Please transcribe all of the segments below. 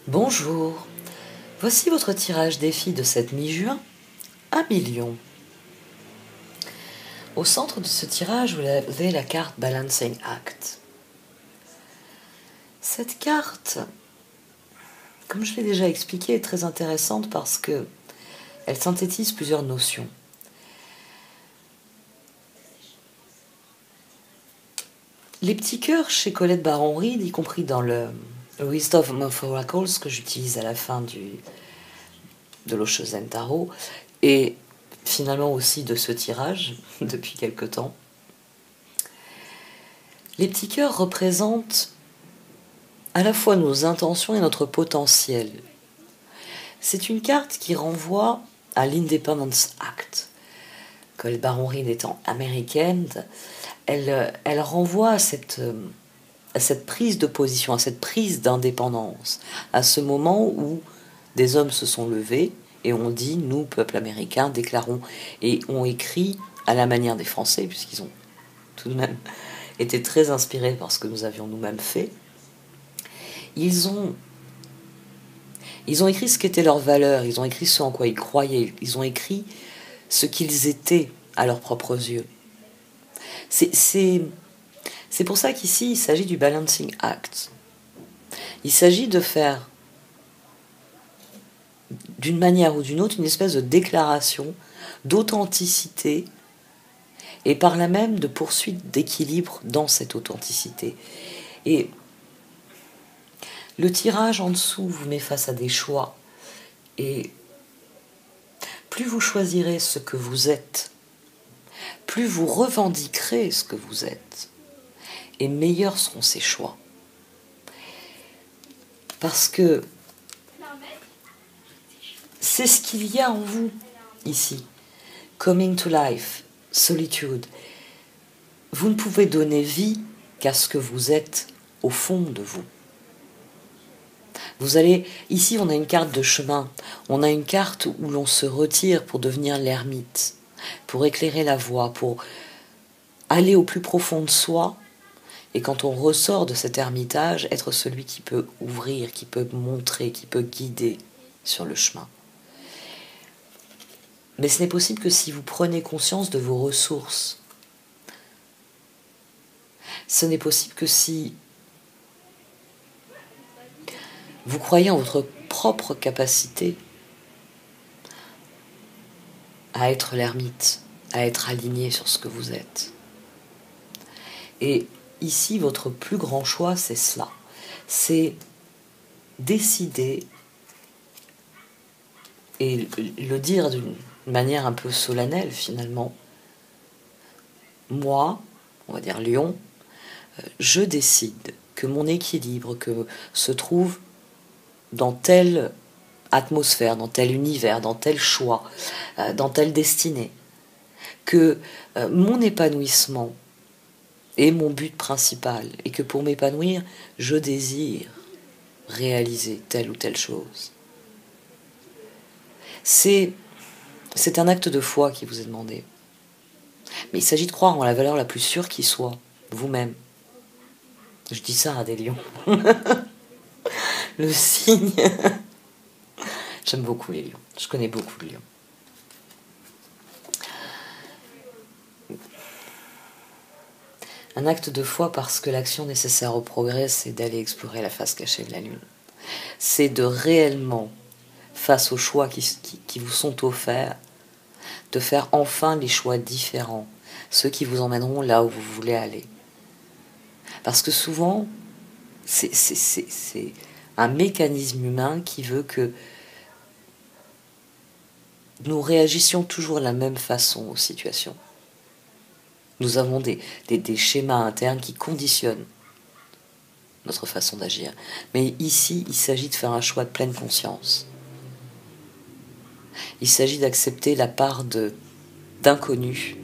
Bonjour, voici votre tirage défi de cette mi-juin, 1 million. Au centre de ce tirage, vous avez la carte Balancing Act. Cette carte, comme je l'ai déjà expliqué, est très intéressante parce que elle synthétise plusieurs notions. Les petits cœurs chez Colette Baron-Reid, y compris dans le Wisdom of Oracles que j'utilise à la fin de l'Oshozen Tarot, et finalement aussi de ce tirage depuis quelque temps. Les petits cœurs représentent à la fois nos intentions et notre potentiel. C'est une carte qui renvoie à l'Independence Act. Colette Baron-Reid étant américaine, elle renvoie à cette prise de position, à cette prise d'indépendance, à ce moment où des hommes se sont levés et ont dit, nous, peuple américain, déclarons, et ont écrit à la manière des Français, puisqu'ils ont tout de même été très inspirés par ce que nous avions nous-mêmes fait. Ils ont écrit ce qu'étaient leurs valeurs, ils ont écrit ce en quoi ils croyaient, ils ont écrit ce qu'ils étaient à leurs propres yeux. C'est pour ça qu'ici, il s'agit du Balancing Act. Il s'agit de faire, d'une manière ou d'une autre, une espèce de déclaration d'authenticité et par là même de poursuite d'équilibre dans cette authenticité. Et le tirage en dessous vous met face à des choix. Et plus vous choisirez ce que vous êtes, plus vous revendiquerez ce que vous êtes, et meilleurs seront ces choix. Parce que c'est ce qu'il y a en vous, ici. Coming to life, solitude. Vous ne pouvez donner vie qu'à ce que vous êtes au fond de vous. Vous allez, ici on a une carte de chemin, on a une carte où l'on se retire pour devenir l'ermite, pour éclairer la voie, pour aller au plus profond de soi, et quand on ressort de cet ermitage, être celui qui peut ouvrir, qui peut montrer, qui peut guider sur le chemin. Mais ce n'est possible que si vous prenez conscience de vos ressources. Ce n'est possible que si vous croyez en votre propre capacité à être l'ermite, à être aligné sur ce que vous êtes. Et ici, votre plus grand choix, c'est cela. C'est décider, et le dire d'une manière un peu solennelle finalement. Moi, on va dire Lion, je décide que mon équilibre que se trouve dans telle atmosphère, dans tel univers, dans tel choix, dans telle destinée, que mon épanouissement est mon but principal et que pour m'épanouir, je désire réaliser telle ou telle chose. C'est un acte de foi qui vous est demandé. Mais il s'agit de croire en la valeur la plus sûre qui soit, vous-même. Je dis ça à des lions. Le signe. J'aime beaucoup les lions. Je connais beaucoup de lions. Un acte de foi parce que l'action nécessaire au progrès, c'est d'aller explorer la face cachée de la lune. C'est de réellement, face aux choix qui vous sont offerts, de faire enfin les choix différents, ceux qui vous emmèneront là où vous voulez aller. Parce que souvent, c'est un mécanisme humain qui veut que nous réagissions toujours de la même façon aux situations. Nous avons des schémas internes qui conditionnent notre façon d'agir. Mais ici, il s'agit de faire un choix de pleine conscience. Il s'agit d'accepter la part d'inconnu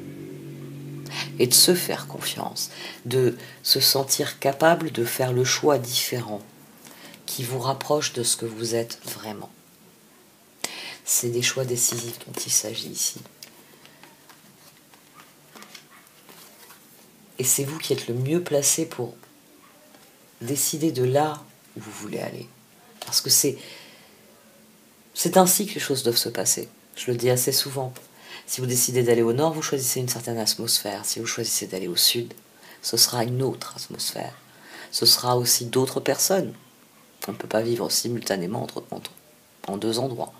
et de se faire confiance, de se sentir capable de faire le choix différent qui vous rapproche de ce que vous êtes vraiment. C'est des choix décisifs dont il s'agit ici. Et c'est vous qui êtes le mieux placé pour décider de là où vous voulez aller. Parce que c'est ainsi que les choses doivent se passer. Je le dis assez souvent. Si vous décidez d'aller au nord, vous choisissez une certaine atmosphère. Si vous choisissez d'aller au sud, ce sera une autre atmosphère. Ce sera aussi d'autres personnes. On ne peut pas vivre simultanément en deux endroits.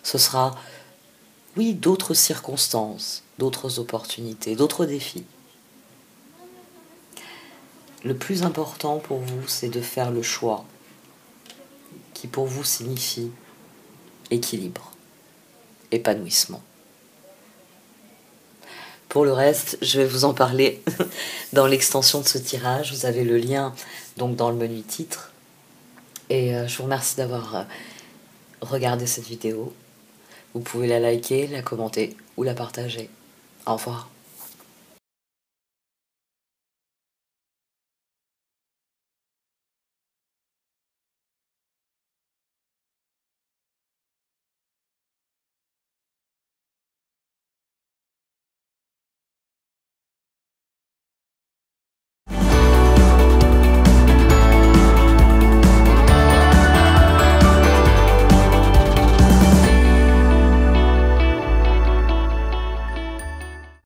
Ce sera, oui, d'autres circonstances, d'autres opportunités, d'autres défis. Le plus important pour vous, c'est de faire le choix qui pour vous signifie équilibre, épanouissement. Pour le reste, je vais vous en parler dans l'extension de ce tirage. Vous avez le lien donc dans le menu titre. Et je vous remercie d'avoir regardé cette vidéo. Vous pouvez la liker, la commenter ou la partager. Au revoir.